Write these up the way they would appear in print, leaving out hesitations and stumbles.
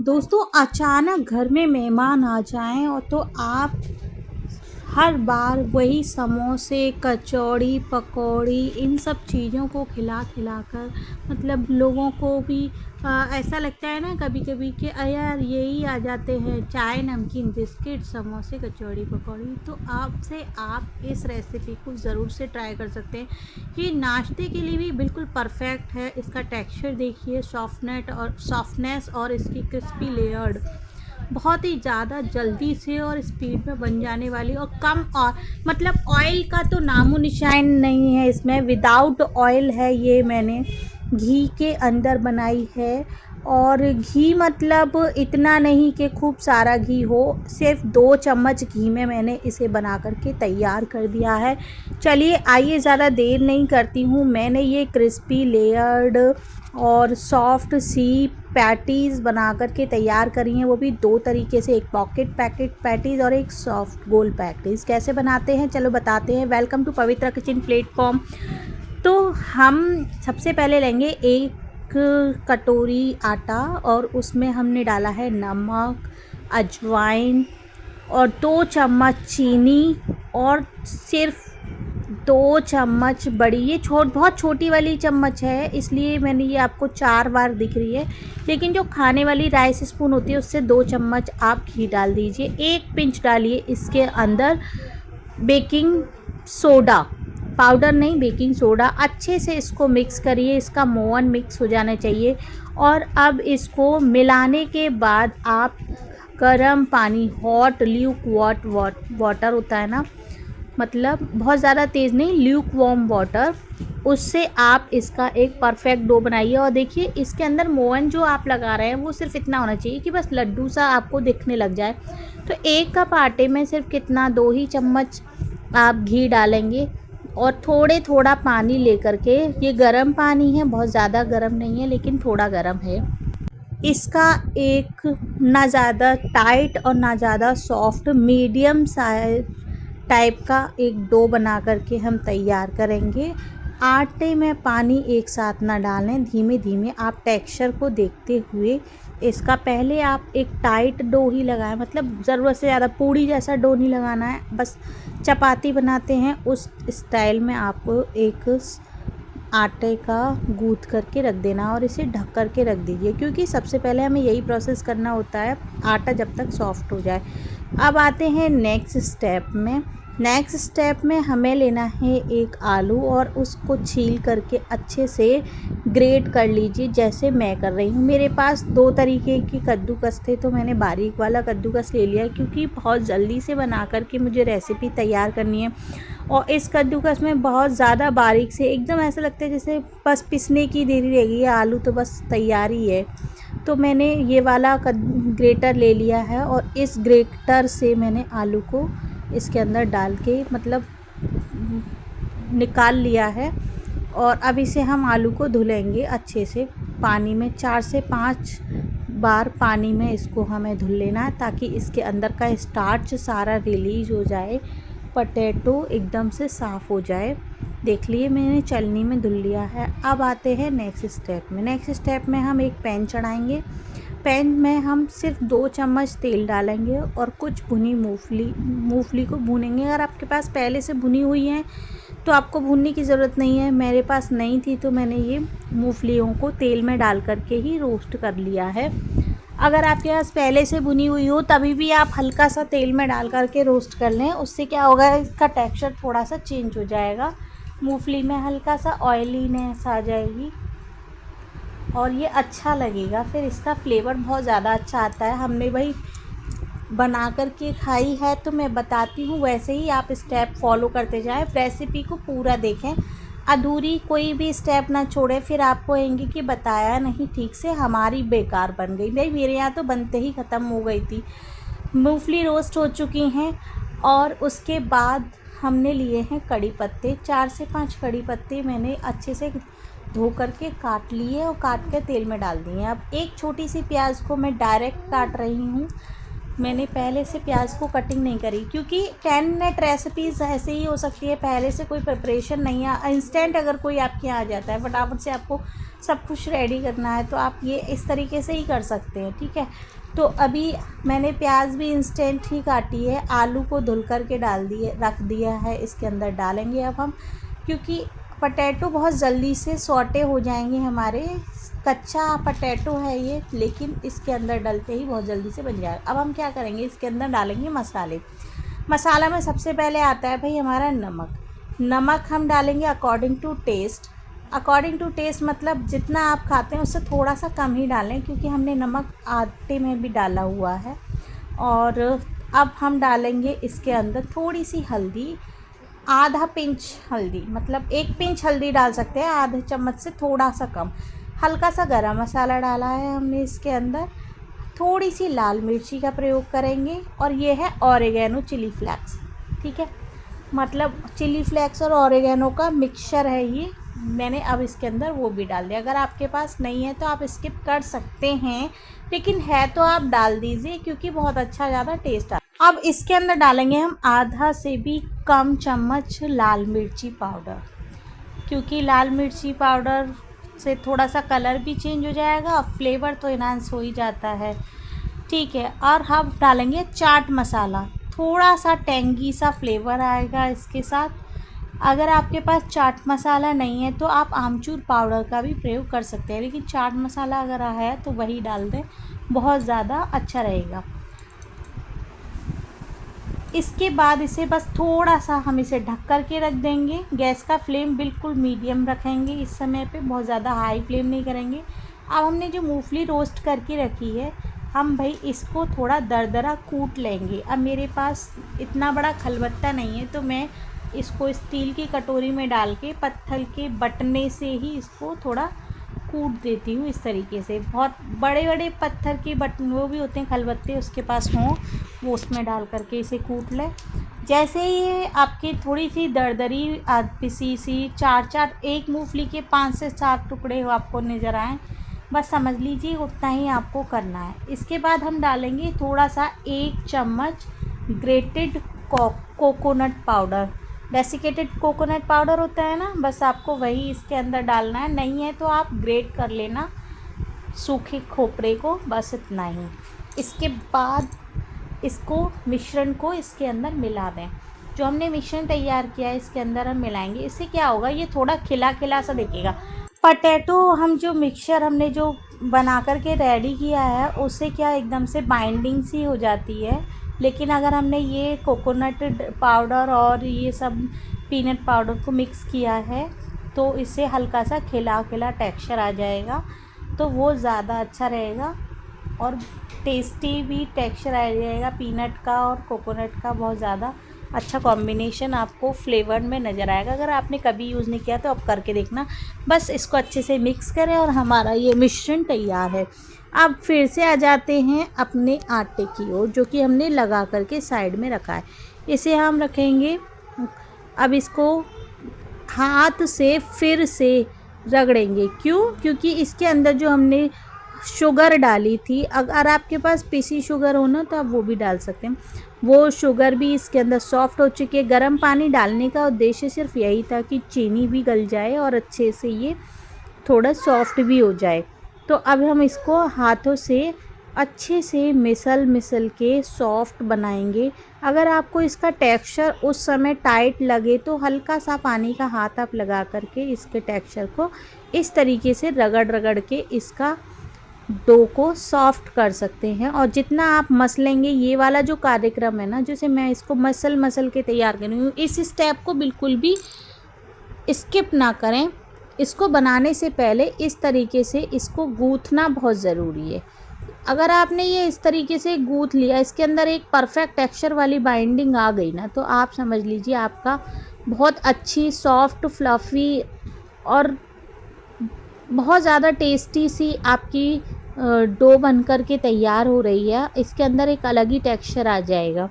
दोस्तों अचानक घर में मेहमान आ जाएं और तो आप हर बार वही समोसे कचौड़ी पकौड़ी इन सब चीज़ों को खिला खिला कर मतलब लोगों को भी ऐसा लगता है ना कभी कभी कि यार यही आ जाते हैं चाय नमकीन बिस्किट समोसे कचौड़ी पकौड़ी। तो आपसे आप इस रेसिपी को ज़रूर से ट्राई कर सकते हैं। ये नाश्ते के लिए भी बिल्कुल परफेक्ट है। इसका टेक्सचर देखिए, सॉफ्टनेस और इसकी क्रिस्पी लेयर्ड, बहुत ही ज़्यादा जल्दी से और स्पीड में बन जाने वाली और कम और मतलब ऑयल का तो नामो निशान नहीं है इसमें। विदाउट ऑयल है ये, मैंने घी के अंदर बनाई है। और घी मतलब इतना नहीं कि खूब सारा घी हो, सिर्फ 2 चम्मच घी में मैंने इसे बना करके तैयार कर दिया है। चलिए आइए, ज़्यादा देर नहीं करती हूँ। मैंने ये क्रिस्पी लेयर्ड और सॉफ्ट सी पैटीज़ बना करके तैयार करी हैं, वो भी 2 तरीके से, एक पॉकेट पैकेट पैटीज़ और एक सॉफ्ट गोल पैटीज़। कैसे बनाते हैं चलो बताते हैं। Welcome to Pavitra kitchen platform. तो हम सबसे पहले लेंगे एक कटोरी आटा और उसमें हमने डाला है नमक, अजवाइन और 2 चम्मच चीनी और सिर्फ 2 चम्मच बड़ी, ये बहुत छोटी वाली चम्मच है इसलिए मैंने ये आपको 4 बार दिख रही है, लेकिन जो खाने वाली राइस स्पून होती है उससे 2 चम्मच आप घी डाल दीजिए। 1 पिंच डालिए इसके अंदर बेकिंग सोडा, पाउडर नहीं बेकिंग सोडा। अच्छे से इसको मिक्स करिए, इसका मोवन मिक्स हो जाना चाहिए। और अब इसको मिलाने के बाद आप गर्म पानी, हॉट ल्यूक वाटर होता है ना, मतलब बहुत ज़्यादा तेज़ नहीं, ल्यूक वार्म वाटर, उससे आप इसका एक परफेक्ट डो बनाइए। और देखिए इसके अंदर मोवन जो आप लगा रहे हैं वो सिर्फ इतना होना चाहिए कि बस लड्डू सा आपको दिखने लग जाए। तो 1 कप आटे में सिर्फ कितना, 2 ही चम्मच आप घी डालेंगे और थोड़ा पानी लेकर के, ये गर्म पानी है, बहुत ज़्यादा गर्म नहीं है लेकिन थोड़ा गर्म है। इसका एक ना ज़्यादा टाइट और ना ज़्यादा सॉफ्ट, मीडियम साइज टाइप का एक डो बना करके हम तैयार करेंगे। आटे में पानी एक साथ ना डालें, धीमे धीमे आप टेक्सचर को देखते हुए इसका पहले आप एक टाइट डो ही लगाएं, मतलब ज़रूरत से ज़्यादा पूड़ी जैसा डो नहीं लगाना है, बस चपाती बनाते हैं उस स्टाइल में आपको एक आटे का गूँथ करके रख देना और इसे ढक कर के रख दीजिए, क्योंकि सबसे पहले हमें यही प्रोसेस करना होता है आटा जब तक सॉफ्ट हो जाए। अब आते हैं नेक्स्ट स्टेप में हमें लेना है एक आलू और उसको छील करके अच्छे से ग्रेट कर लीजिए, जैसे मैं कर रही हूँ। मेरे पास 2 तरीके की कद्दूकस थे तो मैंने बारीक वाला कद्दूकस ले लिया, क्योंकि बहुत जल्दी से बना करके मुझे रेसिपी तैयार करनी है। और इस कद्दूकस में बहुत ज़्यादा बारीक से, एकदम ऐसा लगता है जैसे बस पिसने की देरी रह गई है, आलू तो बस तैयार ही है। तो मैंने ये वाला ग्रेटर ले लिया है और इस ग्रेटर से मैंने आलू को इसके अंदर डाल के मतलब निकाल लिया है। और अब इसे हम आलू को धुलेंगे अच्छे से पानी में, 4 से 5 बार पानी में इसको हमें धुल लेना है, ताकि इसके अंदर का स्टार्च सारा रिलीज हो जाए, पोटैटो एकदम से साफ़ हो जाए। देख लिए मैंने छलनी में धुल लिया है। अब आते हैं नेक्स्ट स्टेप में हम एक पैन चढ़ाएंगे। पैन में हम सिर्फ 2 चम्मच तेल डालेंगे और कुछ भुनी मूंगफली को भूनेंगे। अगर आपके पास पहले से भुनी हुई है तो आपको भूनने की ज़रूरत नहीं है, मेरे पास नहीं थी तो मैंने ये मूंगफलियों को तेल में डाल करके ही रोस्ट कर लिया है। अगर आपके पास पहले से भुनी हुई हो तभी भी आप हल्का सा तेल में डाल करके रोस्ट कर लें, उससे क्या होगा, इसका टेक्सचर थोड़ा सा चेंज हो जाएगा, मूंगफली में हल्का सा ऑयलीनेस आ जाएगी और ये अच्छा लगेगा, फिर इसका फ्लेवर बहुत ज़्यादा अच्छा आता है। हमने भाई बना कर के खाई है तो मैं बताती हूँ, वैसे ही आप स्टेप फॉलो करते जाएं, रेसिपी को पूरा देखें, अधूरी कोई भी स्टेप ना छोड़ें, फिर आपको कहेंगे कि बताया नहीं ठीक से, हमारी बेकार बन गई। भाई मेरे यहाँ तो बनते ही ख़त्म हो गई थी। मूंगफली रोस्ट हो चुकी हैं और उसके बाद हमने लिए हैं कड़ी पत्ते, 4 से 5 कड़ी पत्ते मैंने अच्छे से धो करके काट लिए और काट के तेल में डाल दिए। अब एक छोटी सी प्याज को मैं डायरेक्ट काट रही हूँ, मैंने पहले से प्याज को कटिंग नहीं करी, क्योंकि 10 मिनट रेसिपीज़ ऐसे ही हो सकती है, पहले से कोई प्रिपरेशन नहीं है। इंस्टेंट अगर कोई आपके यहाँ आ जाता है, फटाफट से आपको सब कुछ रेडी करना है, तो आप ये इस तरीके से ही कर सकते हैं, ठीक है। तो अभी मैंने प्याज भी इंस्टेंट ही काटी है, आलू को धुल कर के रख दिया है, इसके अंदर डालेंगे अब हम, क्योंकि पटेटो बहुत जल्दी से सॉटे हो जाएंगे हमारे। कच्चा पटेटो है ये, लेकिन इसके अंदर डलते ही बहुत जल्दी से बन जाएगा। अब हम क्या करेंगे, इसके अंदर डालेंगे मसाले। मसाला में सबसे पहले आता है भाई हमारा नमक। नमक हम डालेंगे according to taste. According to taste मतलब जितना आप खाते हैं उससे थोड़ा सा कम ही डालें, क्योंकि हमने नमक आटे में भी डाला हुआ है। और अब हम डालेंगे इसके अंदर थोड़ी सी हल्दी, आधा पिंच हल्दी, मतलब 1 पिंच हल्दी डाल सकते हैं, आधे चम्मच से थोड़ा सा कम। हल्का सा गरम मसाला डाला है हमने इसके अंदर। थोड़ी सी लाल मिर्ची का प्रयोग करेंगे, और ये है ऑरिगेनो चिली फ्लेक्स, ठीक है। मतलब चिली फ्लेक्स और ऑरिगेनो का मिक्सचर है ये। मैंने अब इसके अंदर वो भी डाल दिया। अगर आपके पास नहीं है तो आप स्किप कर सकते हैं, लेकिन है तो आप डाल दीजिए, क्योंकि बहुत अच्छा ज़्यादा टेस्ट आता है। अब इसके अंदर डालेंगे हम आधा से भी कम चम्मच लाल मिर्ची पाउडर, क्योंकि लाल मिर्ची पाउडर से थोड़ा सा कलर भी चेंज हो जाएगा, फ्लेवर तो इन्हांस हो ही जाता है, ठीक है। और हम डालेंगे चाट मसाला, थोड़ा सा टेंगी सा फ्लेवर आएगा इसके साथ। अगर आपके पास चाट मसाला नहीं है तो आप आमचूर पाउडर का भी प्रयोग कर सकते हैं, लेकिन चाट मसाला अगर है तो वही डाल दें, बहुत ज़्यादा अच्छा रहेगा। इसके बाद इसे बस थोड़ा सा हम इसे ढक कर के रख देंगे। गैस का फ्लेम बिल्कुल मीडियम रखेंगे इस समय पे, बहुत ज़्यादा हाई फ्लेम नहीं करेंगे। अब हमने जो मूंगफली रोस्ट करके रखी है, हम भाई इसको थोड़ा दरदरा कूट लेंगे। अब मेरे पास इतना बड़ा खलबत्ता नहीं है, तो मैं इसको स्टील की कटोरी में डाल के पत्थर के बटने से ही इसको थोड़ा कूट देती हूँ इस तरीके से। बहुत बड़े बड़े पत्थर के बटन वो भी होते हैं खलबत्ते, उसके पास हों वो उसमें डाल करके इसे कूट लें। जैसे ही आपकी थोड़ी सी दरदरी पिसी सी एक मूंगफली के 5 से 4 टुकड़े हो आपको नज़र आएँ, बस समझ लीजिए उतना ही आपको करना है। इसके बाद हम डालेंगे थोड़ा सा 1 चम्मच grated coconut powder. Desiccated coconut powder होता है ना, बस आपको वही इसके अंदर डालना है। नहीं है तो आप ग्रेट कर लेना सूखे खोपरे को, बस इतना ही। इसके बाद इसको मिश्रण को इसके अंदर मिला दें। जो हमने मिश्रण तैयार किया है इसके अंदर हम मिलाएंगे। इससे क्या होगा, ये थोड़ा खिला खिला सा दिखेगा। पटेटो हम जो मिक्सचर हमने जो बना कर के रेडी किया है, उससे क्या एकदम से बाइंडिंग सी हो जाती है। लेकिन अगर हमने ये कोकोनट पाउडर और ये सब पीनट पाउडर को मिक्स किया है, तो इससे हल्का सा खिला खिला टेक्सचर आ जाएगा, तो वो ज़्यादा अच्छा रहेगा और टेस्टी भी टेक्सचर आ जाएगा। पीनट का और कोकोनट का बहुत ज़्यादा अच्छा कॉम्बिनेशन आपको फ्लेवर में नज़र आएगा। अगर आपने कभी यूज़ नहीं किया तो आप करके देखना। बस इसको अच्छे से मिक्स करें और हमारा ये मिश्रण तैयार है। अब फिर से आ जाते हैं अपने आटे की ओर, जो कि हमने लगा करके साइड में रखा है। इसे हम रखेंगे। अब इसको हाथ से फिर से रगड़ेंगे। क्यों? क्योंकि इसके अंदर जो हमने शुगर डाली थी, अगर आपके पास पिसी शुगर हो ना तो आप वो भी डाल सकते हैं। वो शुगर भी इसके अंदर सॉफ्ट हो चुकी है। गर्म पानी डालने का उद्देश्य सिर्फ यही था कि चीनी भी गल जाए और अच्छे से ये थोड़ा सॉफ्ट भी हो जाए। तो अब हम इसको हाथों से अच्छे से मिसल के सॉफ्ट बनाएंगे। अगर आपको इसका टेक्सचर उस समय टाइट लगे तो हल्का सा पानी का हाथ आप लगा करके इसके टेक्सचर को इस तरीके से रगड़ के इसका डो को सॉफ्ट कर सकते हैं। और जितना आप मसलेंगे, ये वाला जो कार्यक्रम है ना, जैसे मैं इसको मसल के तैयार कर रही हूँ, इस स्टेप को बिल्कुल भी स्किप ना करें। इसको बनाने से पहले इस तरीके से इसको गूँथना बहुत ज़रूरी है। अगर आपने ये इस तरीके से गूँथ लिया, इसके अंदर एक परफेक्ट टेक्सचर वाली बाइंडिंग आ गई ना, तो आप समझ लीजिए आपका बहुत अच्छी सॉफ्ट फ्लफ़ी और बहुत ज़्यादा टेस्टी सी आपकी डो बन कर के तैयार हो रही है। इसके अंदर एक अलग ही टेक्सचर आ जाएगा।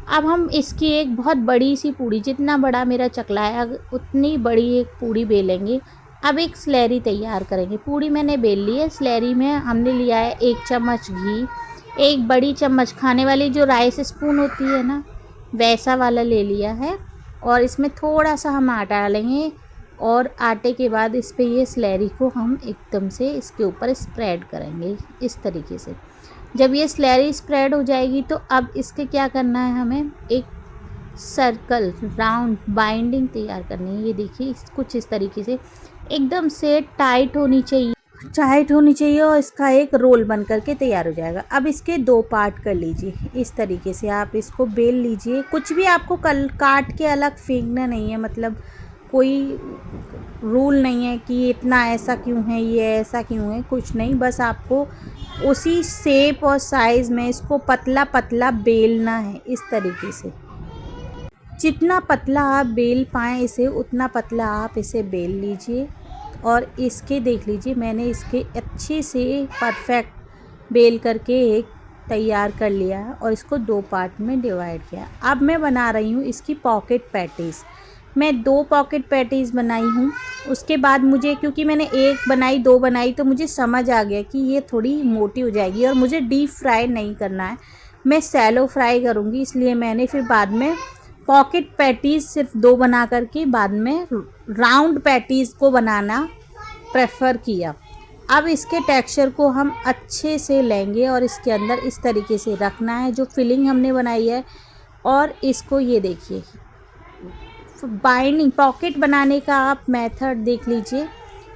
अब हम इसकी एक बहुत बड़ी सी पूड़ी, जितना बड़ा मेरा चकला है उतनी बड़ी एक पूड़ी बेलेंगे। अब एक स्लैरी तैयार करेंगे। पूड़ी मैंने बेल ली है। स्लैरी में हमने लिया है 1 चम्मच घी, एक बड़ी चम्मच खाने वाली जो राइस स्पून होती है ना, वैसा वाला ले लिया है। और इसमें थोड़ा सा हम आटा डालेंगे और आटे के बाद इस पे ये स्लैरी को हम एकदम से इसके ऊपर स्प्रेड करेंगे इस तरीके से। जब ये स्लैरी स्प्रेड हो जाएगी तो अब इसके क्या करना है, हमें एक सर्कल राउंड बाइंडिंग तैयार करनी है। ये देखिए कुछ इस तरीके से एकदम से टाइट होनी चाहिए और इसका एक रोल बन करके तैयार हो जाएगा। अब इसके 2 पार्ट कर लीजिए इस तरीके से, आप इसको बेल लीजिए। कुछ भी आपको काट के अलग फेंकना नहीं है, मतलब कोई रूल नहीं है कि ये इतना ऐसा क्यों है, ये ऐसा क्यों है, कुछ नहीं। बस आपको उसी शेप और साइज़ में इसको पतला पतला बेलना है इस तरीके से। जितना पतला आप बेल पाएँ इसे, उतना पतला आप इसे बेल लीजिए। और इसके देख लीजिए, मैंने इसके अच्छे से परफेक्ट बेल करके एक तैयार कर लिया है और इसको 2 पार्ट में डिवाइड किया। अब मैं बना रही हूँ इसकी पॉकेट पैटीज़। मैं 2 पॉकेट पैटीज़ बनाई हूँ। उसके बाद मुझे, क्योंकि मैंने 1 बनाई 2 बनाई, तो मुझे समझ आ गया कि ये थोड़ी मोटी हो जाएगी और मुझे डीप फ्राई नहीं करना है, मैं सैलो फ्राई करूँगी। इसलिए मैंने फिर बाद में पॉकेट पैटीज़ सिर्फ 2 बना करके बाद में राउंड पैटीज़ को बनाना प्रेफर किया। अब इसके टेक्सचर को हम अच्छे से लेंगे और इसके अंदर इस तरीके से रखना है जो फिलिंग हमने बनाई है। और इसको ये देखिए, बाइंडिंग पॉकेट बनाने का आप मेथड देख लीजिए,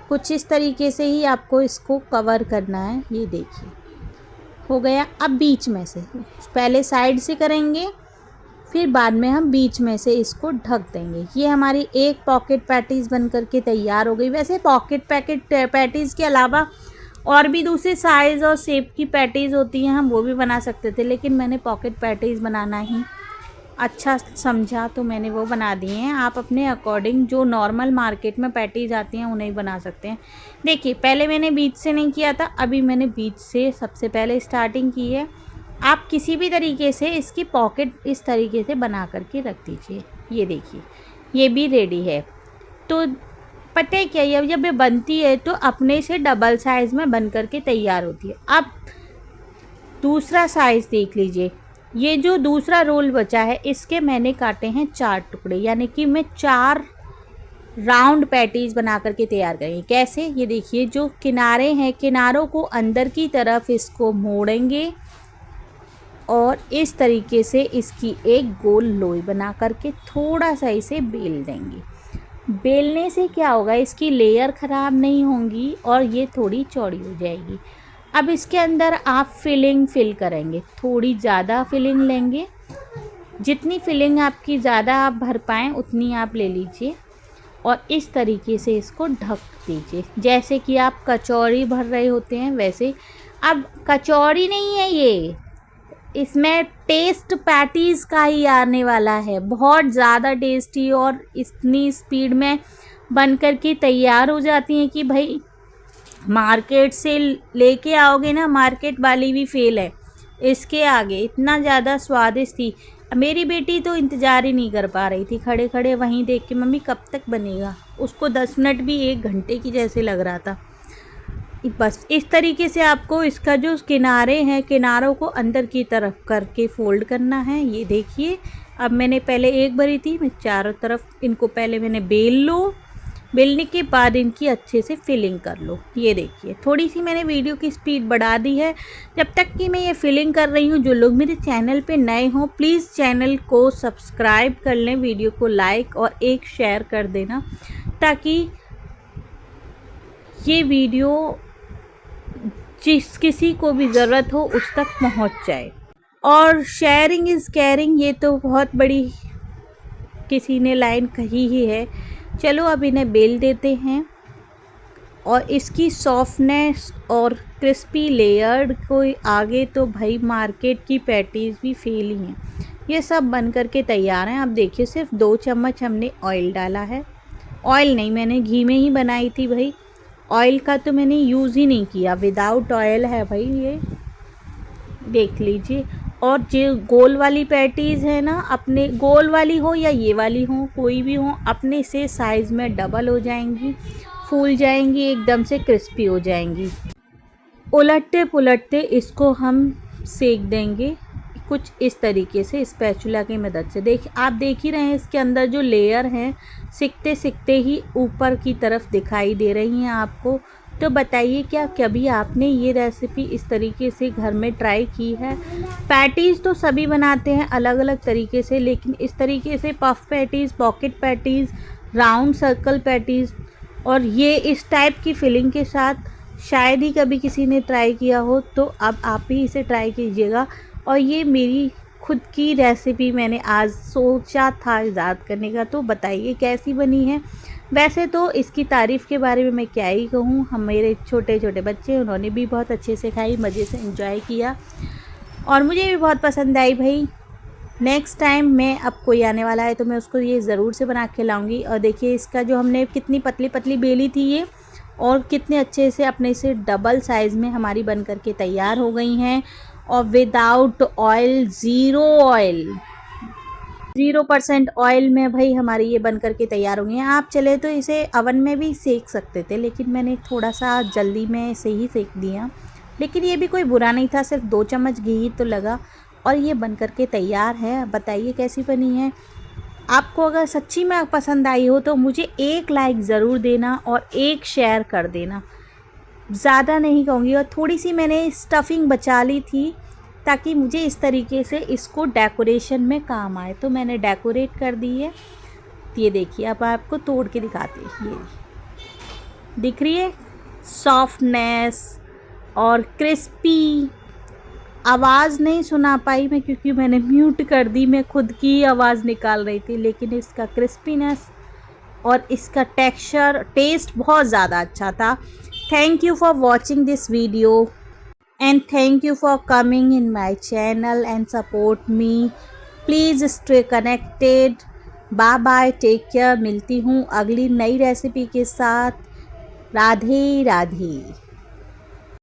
कुछ इस तरीके से ही आपको इसको कवर करना है। ये देखिए हो गया। अब बीच में से, पहले साइड से करेंगे फिर बाद में हम बीच में से इसको ढक देंगे। ये हमारी एक पॉकेट पैटीज़ बन करके तैयार हो गई। वैसे पॉकेट पैटीज़ के अलावा और भी दूसरे साइज़ और शेप की पैटीज़ होती हैं, हम वो भी बना सकते थे, लेकिन मैंने पॉकेट पैटीज़ बनाना ही अच्छा समझा तो मैंने वो बना दिए हैं। आप अपने अकॉर्डिंग जो नॉर्मल मार्केट में पैटीज़ आती हैं उन्हें बना सकते हैं। देखिए पहले मैंने बीच से नहीं किया था, अभी मैंने बीच से सबसे पहले स्टार्टिंग की है। आप किसी भी तरीके से इसकी पॉकेट इस तरीके से बना करके रख दीजिए। ये देखिए ये भी रेडी है। तो पता है क्या, जब ये बनती है तो अपने से डबल साइज़ में बन करके तैयार होती है। अब दूसरा साइज़ देख लीजिए, ये जो दूसरा रोल बचा है इसके मैंने काटे हैं 4 टुकड़े, यानी कि मैं 4 राउंड पैटीज़ बना करके तैयार करेंगे। कैसे, ये देखिए जो किनारे हैं, किनारों को अंदर की तरफ इसको मोड़ेंगे और इस तरीके से इसकी एक गोल लोई बना करके थोड़ा सा इसे बेल देंगे। बेलने से क्या होगा, इसकी लेयर ख़राब नहीं होंगी और ये थोड़ी चौड़ी हो जाएगी। अब इसके अंदर आप फिल करेंगे, थोड़ी ज़्यादा फिलिंग लेंगे, जितनी फिलिंग आपकी ज़्यादा आप भर पाएँ उतनी आप ले लीजिए और इस तरीके से इसको ढक दीजिए। जैसे कि आप कचौड़ी भर रहे होते हैं वैसे। अब कचौड़ी नहीं है ये, इसमें टेस्ट पैटीज़ का ही आने वाला है, बहुत ज़्यादा टेस्टी और इतनी स्पीड में बन कर के तैयार हो जाती हैं कि भाई मार्केट से लेके आओगे ना, मार्केट वाली भी फेल है इसके आगे, इतना ज़्यादा स्वादिष्ट थी। मेरी बेटी तो इंतज़ार ही नहीं कर पा रही थी, खड़े खड़े वहीं देख के, मम्मी कब तक बनेगा। उसको 10 मिनट भी 1 घंटे की जैसे लग रहा था। बस इस तरीके से आपको इसका जो किनारे हैं, किनारों को अंदर की तरफ करके फोल्ड करना है। ये देखिए अब मैंने पहले 1 भरी थी, मैं चारों तरफ इनको पहले मैंने बेल लो, बेलने के बाद इनकी अच्छे से फिलिंग कर लो। ये देखिए थोड़ी सी मैंने वीडियो की स्पीड बढ़ा दी है जब तक कि मैं ये फिलिंग कर रही हूँ। जो लोग मेरे चैनल पे नए हों प्लीज़ चैनल को सब्सक्राइब कर लें, वीडियो को लाइक और एक शेयर कर देना ताकि ये वीडियो जिस किसी को भी ज़रूरत हो उस तक पहुंच जाए। और शेयरिंग इज़ केयरिंग, ये तो बहुत बड़ी किसी ने लाइन कही ही है। चलो अब इन्हें बेल देते हैं और इसकी सॉफ्टनेस और क्रिस्पी लेयर्ड को आगे तो भाई मार्केट की पैटीज़ भी फेल ही हैं। ये सब बन करके तैयार हैं। अब देखिए सिर्फ 2 चम्मच हमने ऑयल डाला है, ऑयल नहीं मैंने घी में ही बनाई थी भाई, ऑयल का तो मैंने यूज़ ही नहीं किया, विदाउट ऑयल है भाई ये देख लीजिए। और जो गोल वाली पैटीज़ है ना, अपने गोल वाली हो या ये वाली हो, कोई भी हो, अपने से साइज़ में डबल हो जाएंगी, फूल जाएंगी, एकदम से क्रिस्पी हो जाएंगी। उलटते पुलटते इसको हम सेक देंगे कुछ इस तरीके से स्पैचुला की मदद से। आप देख ही रहे हैं इसके अंदर जो लेयर हैं सिकते सिकते ही ऊपर की तरफ दिखाई दे रही हैं आपको। तो बताइए क्या कभी आपने ये रेसिपी इस तरीके से घर में ट्राई की है? पैटीज़ तो सभी बनाते हैं अलग अलग तरीके से, लेकिन इस तरीके से puff patties, pocket patties, round circle patties और ये इस टाइप की फिलिंग के साथ शायद ही कभी किसी ने ट्राई किया हो। तो अब आप ही इसे ट्राई कीजिएगा। और ये मेरी खुद की रेसिपी मैंने आज सोचा था ईजाद करने का, तो बताइए कैसी बनी है। वैसे तो इसकी तारीफ़ के बारे में मैं क्या ही कहूँ, हम मेरे छोटे छोटे बच्चे उन्होंने भी बहुत अच्छे से खाई, मज़े से एंजॉय किया और मुझे भी बहुत पसंद आई भाई। नेक्स्ट टाइम मैं अब कोई आने वाला है तो मैं उसको ये ज़रूर से बना के लाऊंगी। और देखिए इसका जो हमने कितनी पतली पतली बेली थी ये, और कितने अच्छे से अपने से डबल साइज़ में हमारी बन करके तैयार हो गई हैं और without oil, zero oil, 0% oil में भाई हमारी ये बन करके तैयार हो गई हैं। आप चले तो इसे अवन में भी सेक सकते थे, लेकिन मैंने थोड़ा सा जल्दी में से ही सेक दिया। लेकिन ये भी कोई बुरा नहीं था, सिर्फ 2 चम्मच घी ही तो लगा और ये बन करके तैयार है। बताइए कैसी बनी है। आपको अगर सच्ची में पसंद आई हो तो मुझे एक लाइक ज़रूर देना और एक शेयर कर देना, ज़्यादा नहीं कहूँगी। और थोड़ी सी मैंने स्टफिंग बचा ली थी ताकि मुझे इस तरीके से इसको डेकोरेशन में काम आए, तो मैंने डेकोरेट कर दी है। ये देखिए अब आपको तोड़ के दिखाते हैं, ये दिख रही है सॉफ्टनेस और क्रिस्पी। आवाज़ नहीं सुना पाई मैं क्योंकि मैंने म्यूट कर दी, मैं खुद की आवाज़ निकाल रही थी, लेकिन इसका क्रिस्पीनेस और इसका टेक्सचर, टेस्ट बहुत ज़्यादा अच्छा था। Thank you for watching this video and thank you for coming in my channel and support me. Please stay connected. Bye bye, take care. मिलती हूँ अगली नई रेसिपी के साथ। राधे राधे।